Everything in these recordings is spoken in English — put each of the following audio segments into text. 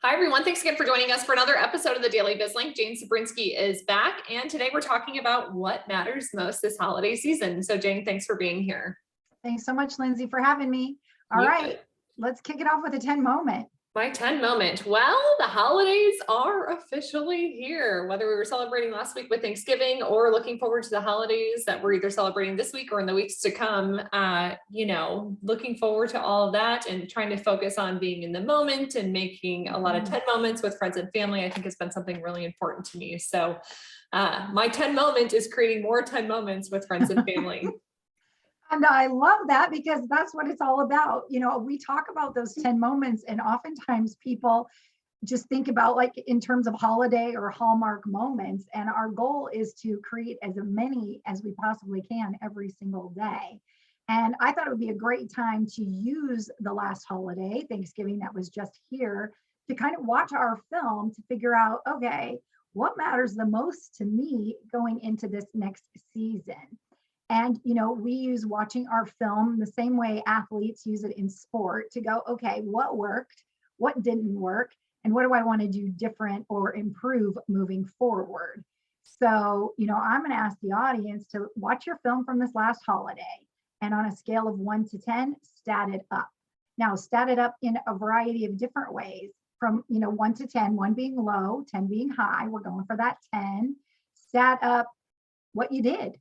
Hi, everyone. Thanks again for joining us for another episode of the Daily BizLink. Jane Cebrynski is back, and today we're talking about what matters most this holiday season. So, Jane, thanks for being here. Thanks so much, Lindsay, for having me. All right, let's kick it off with a 10 moment. My 10 moment. Well, the holidays are officially here. Whether we were celebrating last week with Thanksgiving or looking forward to the holidays that we're either celebrating this week or in the weeks to come, looking forward to all of that and trying to focus on being in the moment and making a lot of 10 moments with friends and family, I think has been something really important to me. So my 10 moment is creating more 10 moments with friends and family. And I love that because that's what it's all about. You know, we talk about those 10 moments, and oftentimes people just think about like in terms of holiday or Hallmark moments. And our goal is to create as many as we possibly can every single day. And I thought it would be a great time to use the last holiday, Thanksgiving, that was just here, to kind of watch our film to figure out, okay, what matters the most to me going into this next season? And, we use watching our film the same way athletes use it in sport to go, okay, what worked, what didn't work, and what do I want to do different or improve moving forward? So, I'm going to ask the audience to watch your film from this last holiday and on a scale of 1 to 10, stat it up. Now, stat it up in a variety of different ways from, 1 to 10, 1 being low, 10 being high. We're going for that 10. Stat up what you did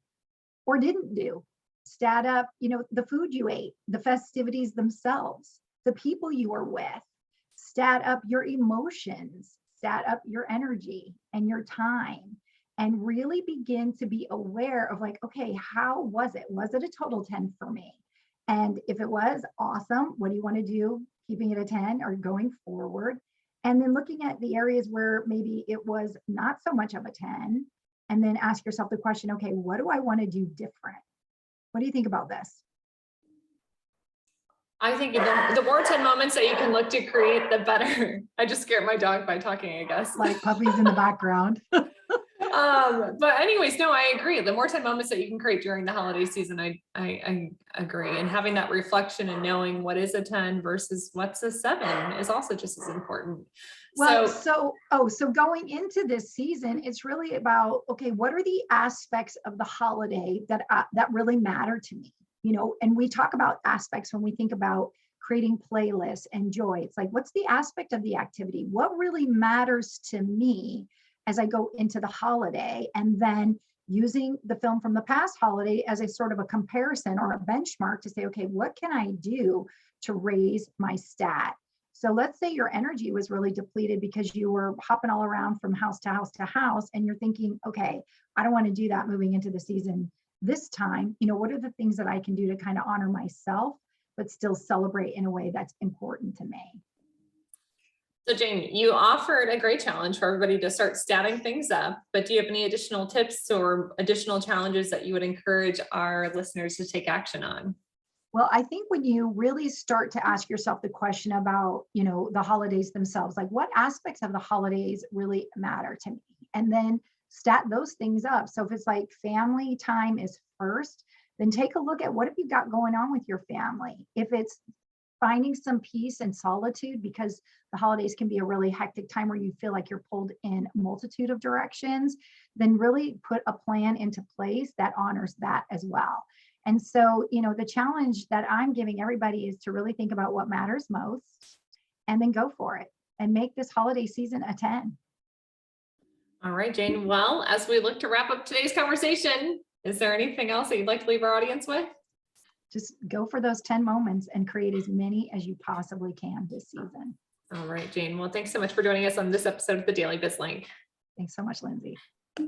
or didn't do. Stat up, the food you ate, the festivities themselves, the people you were with. Stat up your emotions, stat up your energy and your time, and really begin to be aware of like, okay, how was it? Was it a total 10 for me? And if it was, awesome. What do you want to do? Keeping it a 10 or going forward? And then looking at the areas where maybe it was not so much of a 10, and then ask yourself the question, okay, what do I want to do different? What do you think about this? I think the more 10 moments that you can look to create, the better. I just scared my dog by talking, I guess. Like puppies in the background. But anyways, no, I agree. The more 10 moments that you can create during the holiday season, I agree. And having that reflection and knowing what is a 10 versus what's a 7 is also just as important. Well, so going into this season, it's really about, okay, what are the aspects of the holiday that really matter to me? And we talk about aspects when we think about creating playlists and joy. It's like, what's the aspect of the activity? What really matters to me as I go into the holiday? And then using the film from the past holiday as a sort of a comparison or a benchmark to say, okay, what can I do to raise my stat? So let's say your energy was really depleted because you were hopping all around from house to house to house, and you're thinking, okay, I don't want to do that moving into the season this time. What are the things that I can do to kind of honor myself, but still celebrate in a way that's important to me? So Jane, you offered a great challenge for everybody to start statting things up, but do you have any additional tips or additional challenges that you would encourage our listeners to take action on? Well, I think when you really start to ask yourself the question about, the holidays themselves, like what aspects of the holidays really matter to me, and then stat those things up. So if it's like family time is first, then take a look at what have you got going on with your family. If it's finding some peace and solitude, because the holidays can be a really hectic time where you feel like you're pulled in a multitude of directions, then really put a plan into place that honors that as well. And so, the challenge that I'm giving everybody is to really think about what matters most and then go for it and make this holiday season a 10. All right, Jane. Well, as we look to wrap up today's conversation, is there anything else that you'd like to leave our audience with? Just go for those 10 moments and create as many as you possibly can this season. All right, Jane. Well, thanks so much for joining us on this episode of the Daily BizLink. Thanks so much, Lindsay.